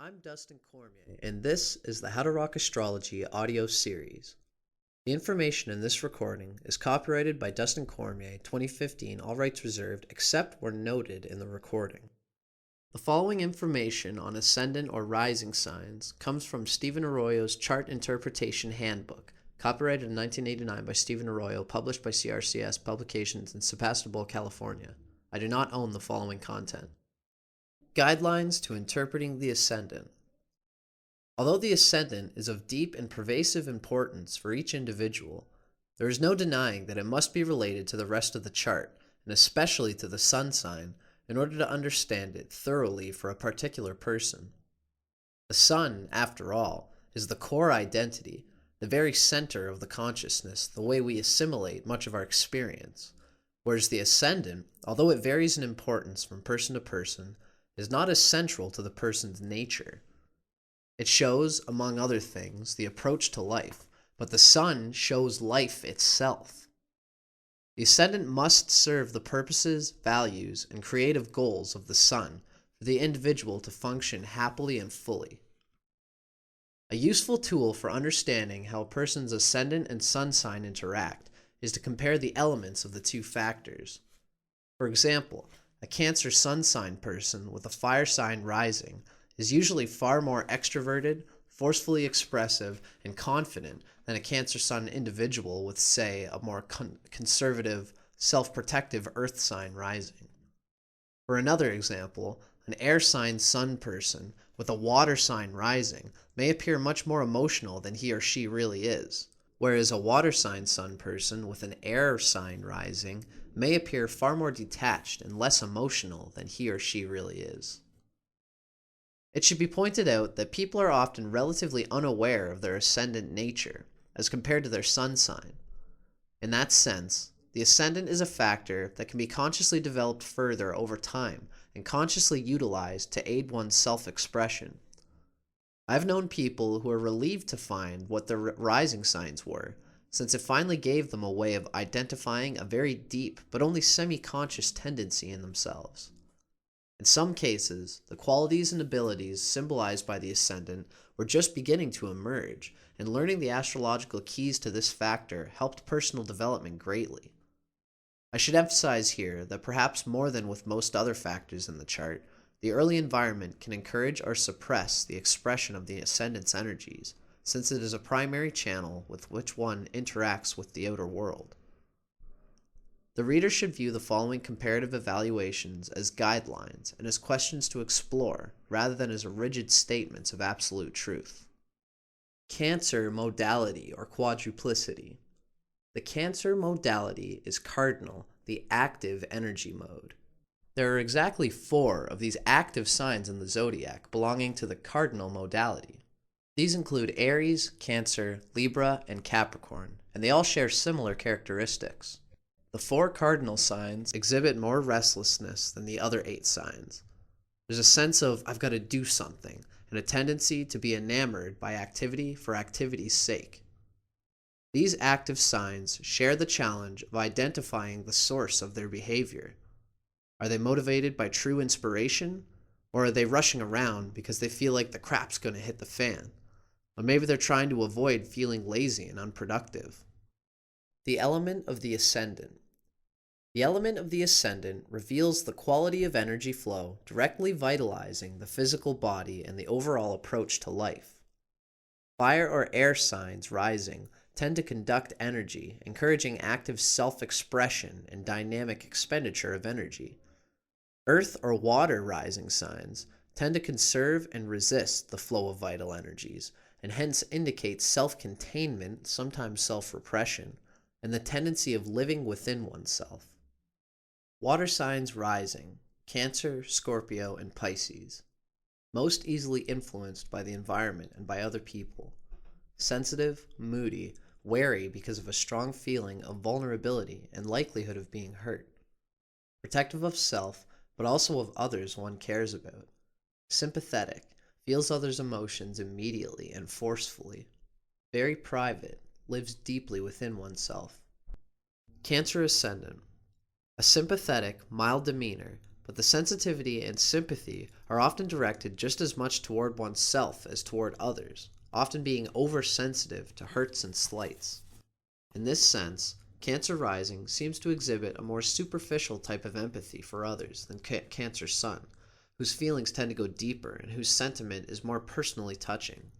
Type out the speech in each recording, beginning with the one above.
I'm Dustin Cormier, and this is the How to Rock Astrology audio series. The information in this recording is copyrighted by Dustin Cormier, 2015, all rights reserved, except where noted in the recording. The following information on ascendant or rising signs comes from Stephen Arroyo's Chart Interpretation Handbook, copyrighted in 1989 by Stephen Arroyo, published by CRCS Publications in Sebastopol, California. I do not own the following content. Guidelines to interpreting the ascendant. Although the ascendant is of deep and pervasive importance for each individual, there is no denying that it must be related to the rest of the chart, and especially to the sun sign, in order to understand it thoroughly for a particular person. The sun, after all, is the core identity, the very center of the consciousness, the way we assimilate much of our experience, whereas the ascendant, although it varies in importance from person to person, is not as central to the person's nature. It shows, among other things, the approach to life, but the sun shows life itself. The ascendant must serve the purposes, values, and creative goals of the sun for the individual to function happily and fully. A useful tool for understanding how a person's ascendant and sun sign interact is to compare the elements of the two factors. For example, a Cancer sun sign person with a fire sign rising is usually far more extroverted, forcefully expressive, and confident than a Cancer sun individual with, say, a more conservative, self-protective earth sign rising. For another example, an air sign sun person with a water sign rising may appear much more emotional than he or she really is, whereas a water sign sun person with an air sign rising may appear far more detached and less emotional than he or she really is. It should be pointed out that people are often relatively unaware of their ascendant nature as compared to their sun sign. In that sense, the ascendant is a factor that can be consciously developed further over time and consciously utilized to aid one's self-expression. I've known people who are relieved to find what their rising signs were, since it finally gave them a way of identifying a very deep but only semi-conscious tendency in themselves. In some cases, the qualities and abilities symbolized by the ascendant were just beginning to emerge, and learning the astrological keys to this factor helped personal development greatly. I should emphasize here that perhaps more than with most other factors in the chart, the early environment can encourage or suppress the expression of the ascendant's energies, since it is a primary channel with which one interacts with the outer world. The reader should view the following comparative evaluations as guidelines and as questions to explore, rather than as rigid statements of absolute truth. Cancer modality or quadruplicity. The Cancer modality is cardinal, the active energy mode. There are exactly 4 of these active signs in the zodiac belonging to the cardinal modality. These include Aries, Cancer, Libra, and Capricorn, and they all share similar characteristics. The 4 cardinal signs exhibit more restlessness than the other 8 signs. There's a sense of, I've got to do something, and a tendency to be enamored by activity for activity's sake. These active signs share the challenge of identifying the source of their behavior. Are they motivated by true inspiration, or are they rushing around because they feel like the crap's going to hit the fan? Or maybe they're trying to avoid feeling lazy and unproductive. The element of the ascendant. The element of the ascendant reveals the quality of energy flow directly vitalizing the physical body and the overall approach to life. Fire or air signs rising tend to conduct energy, encouraging active self-expression and dynamic expenditure of energy. Earth or water rising signs tend to conserve and resist the flow of vital energies, and hence indicate self-containment, sometimes self-repression, and the tendency of living within oneself. Water signs rising, Cancer, Scorpio, and Pisces. Most easily influenced by the environment and by other people. Sensitive, moody, wary because of a strong feeling of vulnerability and likelihood of being hurt. Protective of self, but also of others one cares about. Sympathetic, feels others' emotions immediately and forcefully. Very private, lives deeply within oneself. Cancer ascendant. A sympathetic, mild demeanor, but the sensitivity and sympathy are often directed just as much toward oneself as toward others, often being oversensitive to hurts and slights. In this sense, Cancer rising seems to exhibit a more superficial type of empathy for others than Cancer sun, whose feelings tend to go deeper and whose sentiment is more personally touching.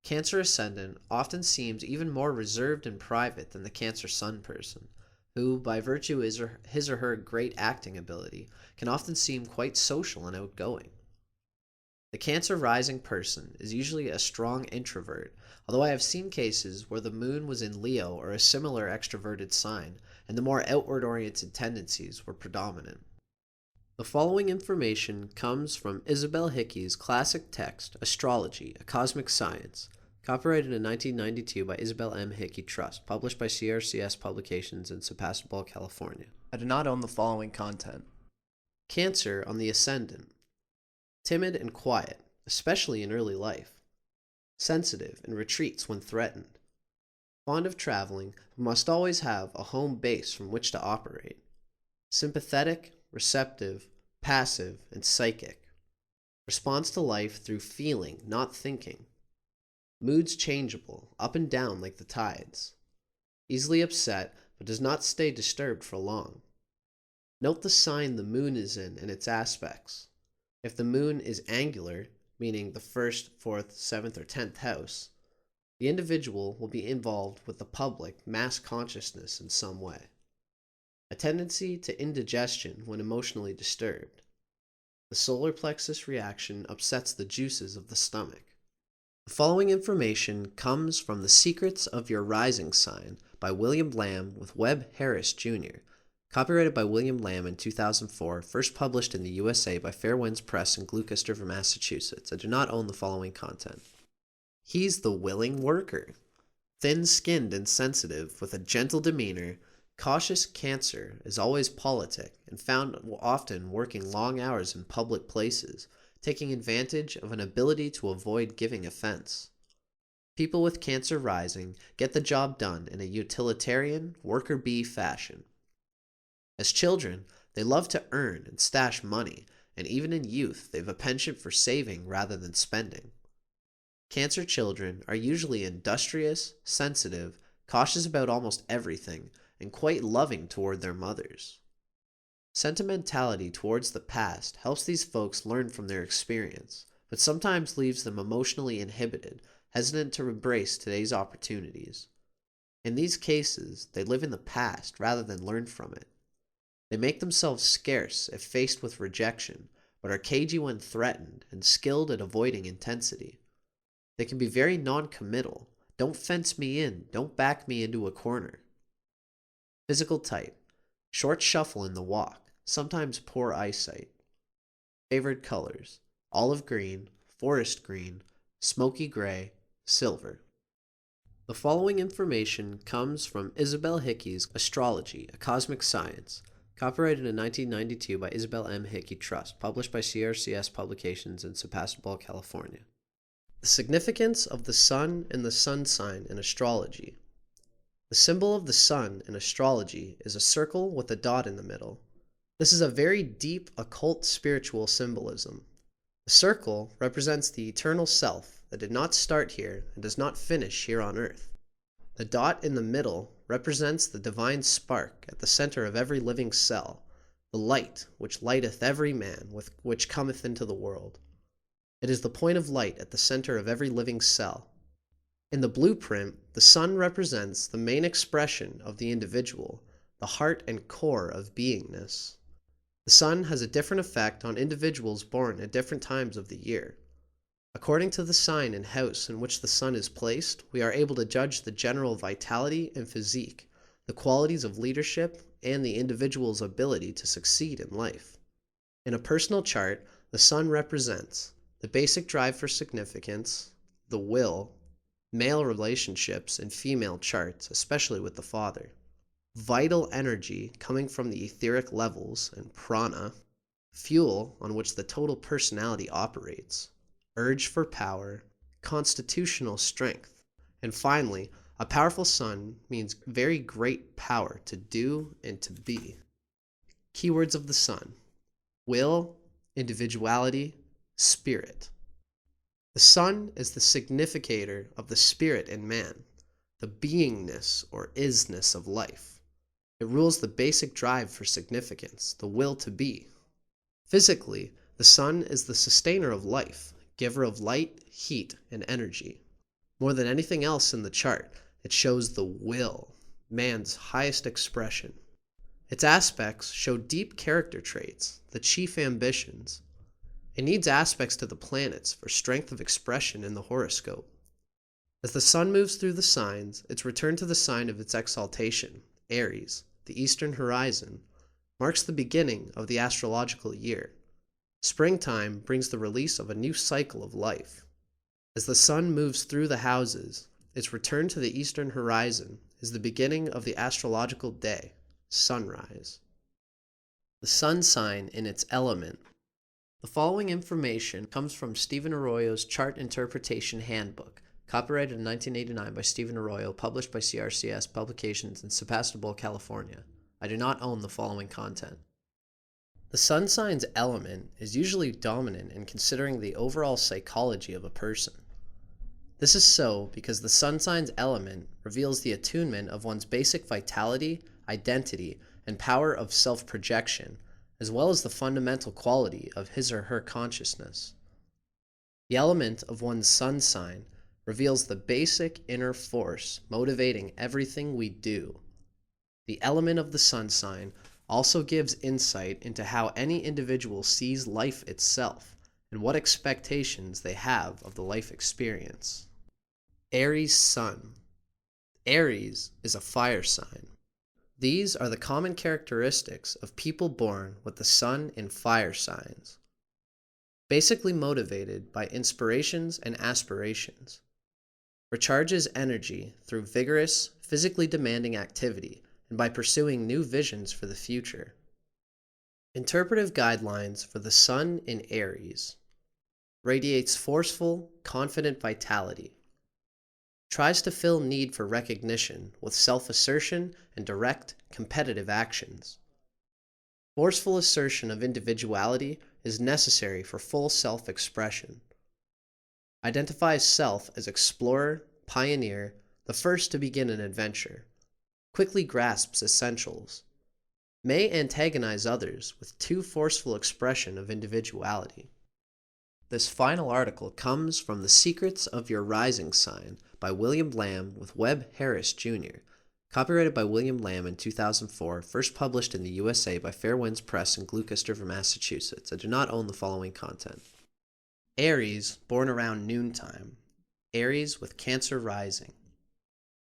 Cancer ascendant often seems even more reserved and private than the Cancer sun person, who, by virtue of his or her great acting ability, can often seem quite social and outgoing. The Cancer rising person is usually a strong introvert, although I have seen cases where the moon was in Leo or a similar extroverted sign, and the more outward-oriented tendencies were predominant. The following information comes from Isabel Hickey's classic text, Astrology, A Cosmic Science, copyrighted in 1992 by Isabel M. Hickey Trust, published by CRCS Publications in Sebastopol, California. I do not own the following content. Cancer on the Ascendant. Timid and quiet, especially in early life. Sensitive and retreats when threatened. Fond of traveling, but must always have a home base from which to operate. Sympathetic, receptive, passive, and psychic. Responds to life through feeling, not thinking. Moods changeable, up and down like the tides. Easily upset, but does not stay disturbed for long. Note the sign the moon is in and its aspects. If the moon is angular, meaning the 1st, 4th, 7th, or 10th house, the individual will be involved with the public mass consciousness in some way. A tendency to indigestion when emotionally disturbed. The solar plexus reaction upsets the juices of the stomach. The following information comes from The Secrets of Your Rising Sign by William Lamb with Webb Harris, Jr., copyrighted by William Lamb in 2004, first published in the USA by Fairwinds Press in Gloucester, Massachusetts. I do not own the following content. He's the willing worker. Thin-skinned and sensitive, with a gentle demeanor, cautious Cancer is always politic and found often working long hours in public places, taking advantage of an ability to avoid giving offense. People with Cancer rising get the job done in a utilitarian, worker-bee fashion. As children, they love to earn and stash money, and even in youth, they have a penchant for saving rather than spending. Cancer children are usually industrious, sensitive, cautious about almost everything, and quite loving toward their mothers. Sentimentality towards the past helps these folks learn from their experience, but sometimes leaves them emotionally inhibited, hesitant to embrace today's opportunities. In these cases, they live in the past rather than learn from it. They make themselves scarce if faced with rejection, but are cagey when threatened and skilled at avoiding intensity. They can be very non-committal. Don't fence me in, don't back me into a corner. Physical type. Short shuffle in the walk, sometimes poor eyesight. Favored colors. Olive green, forest green, smoky gray, silver. The following information comes from Isabel Hickey's Astrology, A Cosmic Science, copyrighted in 1992 by Isabel M. Hickey Trust, published by CRCS Publications in Sebastopol, California. The significance of the Sun and the Sun sign in astrology. The symbol of the Sun in astrology is a circle with a dot in the middle. This is a very deep occult spiritual symbolism. The circle represents the eternal self that did not start here and does not finish here on earth. The dot in the middle represents the divine spark at the center of every living cell, the light which lighteth every man which cometh into the world. It is the point of light at the center of every living cell. In the blueprint, the sun represents the main expression of the individual, the heart and core of beingness. The sun has a different effect on individuals born at different times of the year. According to the sign and house in which the sun is placed, we are able to judge the general vitality and physique, the qualities of leadership, and the individual's ability to succeed in life. In a personal chart, the sun represents the basic drive for significance, the will, male relationships and female charts, especially with the father, vital energy coming from the etheric levels and prana, fuel on which the total personality operates, urge for power, constitutional strength, and finally, a powerful sun means very great power to do and to be. Keywords of the sun: will, individuality, spirit. The sun is the significator of the spirit in man, the beingness or isness of life. It rules the basic drive for significance, the will to be. Physically, the sun is the sustainer of life, giver of light, heat, and energy. More than anything else in the chart, it shows the will, man's highest expression. Its aspects show deep character traits, the chief ambitions. It needs aspects to the planets for strength of expression in the horoscope. As the sun moves through the signs, its return to the sign of its exaltation, Aries, the eastern horizon, marks the beginning of the astrological year. Springtime brings the release of a new cycle of life. As the sun moves through the houses, its return to the eastern horizon is the beginning of the astrological day, sunrise. The sun sign in its element. The following information comes from Stephen Arroyo's Chart Interpretation Handbook, copyrighted in 1989 by Stephen Arroyo, published by CRCS Publications in Sebastopol, California. I do not own the following content. The sun sign's element is usually dominant in considering the overall psychology of a person. This is so because the sun sign's element reveals the attunement of one's basic vitality, identity, and power of self-projection, as well as the fundamental quality of his or her consciousness. The element of one's sun sign reveals the basic inner force motivating everything we do. The element of the sun sign also gives insight into how any individual sees life itself and what expectations they have of the life experience. Aries Sun. Aries is a fire sign. These are the common characteristics of people born with the sun in fire signs. Basically motivated by inspirations and aspirations. Recharges energy through vigorous, physically demanding activity and by pursuing new visions for the future. Interpretive guidelines for the sun in Aries. Radiates forceful, confident vitality. Tries to fill need for recognition with self-assertion and direct, competitive actions. Forceful assertion of individuality is necessary for full self-expression. Identifies self as explorer, pioneer, the first to begin an adventure. Quickly grasps essentials. May antagonize others with too forceful expression of individuality. This final article comes from The Secrets of Your Rising Sign by William Lamb with Webb Harris, Jr., copyrighted by William Lamb in 2004, first published in the USA by Fair Winds Press in Gloucester, Massachusetts. I do not own the following content. Aries, born around noontime. Aries with Cancer rising.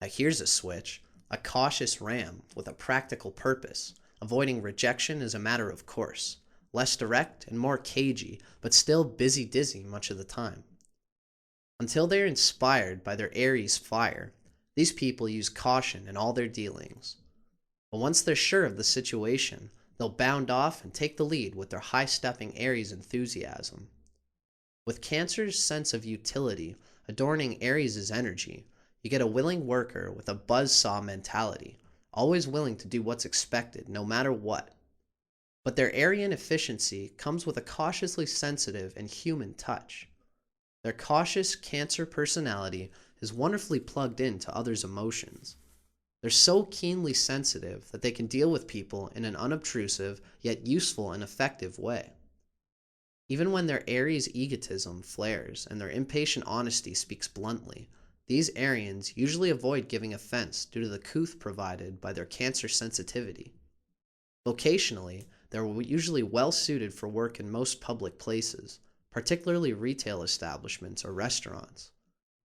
Now here's a switch. A cautious ram with a practical purpose, avoiding rejection as a matter of course. Less direct and more cagey, but still busy dizzy much of the time. Until they are inspired by their Aries fire, these people use caution in all their dealings. But once they're sure of the situation, they'll bound off and take the lead with their high-stepping Aries enthusiasm. With Cancer's sense of utility adorning Aries' energy, you get a willing worker with a buzzsaw mentality, always willing to do what's expected no matter what. But their Arian efficiency comes with a cautiously sensitive and human touch. Their cautious Cancer personality is wonderfully plugged into others' emotions. They're so keenly sensitive that they can deal with people in an unobtrusive yet useful and effective way. Even when their Aries egotism flares and their impatient honesty speaks bluntly, these Arians usually avoid giving offense due to the couth provided by their Cancer sensitivity. Vocationally, they're usually well suited for work in most public places, particularly retail establishments or restaurants.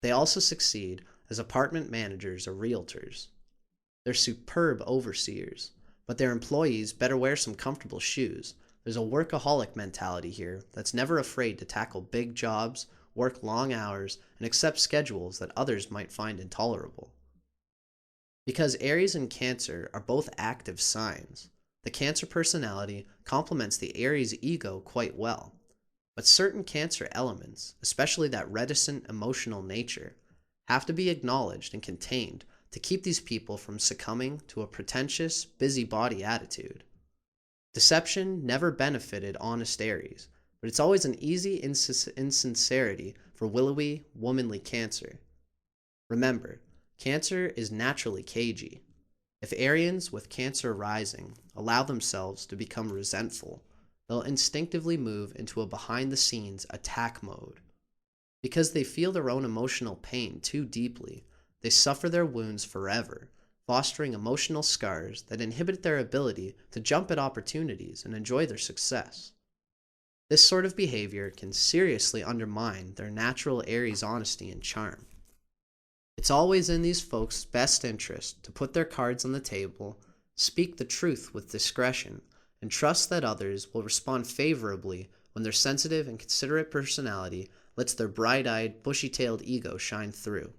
They also succeed as apartment managers or realtors. They're superb overseers, but their employees better wear some comfortable shoes. There's a workaholic mentality here that's never afraid to tackle big jobs, work long hours, and accept schedules that others might find intolerable. Because Aries and Cancer are both active signs, the Cancer personality complements the Aries ego quite well. But certain Cancer elements, especially that reticent emotional nature, have to be acknowledged and contained to keep these people from succumbing to a pretentious, busybody attitude. Deception never benefited honest Aries, but it's always an easy insincerity for willowy, womanly Cancer. Remember, Cancer is naturally cagey. If Arians with Cancer rising allow themselves to become resentful, they'll instinctively move into a behind-the-scenes attack mode. Because they feel their own emotional pain too deeply, they suffer their wounds forever, fostering emotional scars that inhibit their ability to jump at opportunities and enjoy their success. This sort of behavior can seriously undermine their natural Aries honesty and charm. It's always in these folks' best interest to put their cards on the table, speak the truth with discretion, and trust that others will respond favorably when their sensitive and considerate personality lets their bright-eyed, bushy-tailed ego shine through.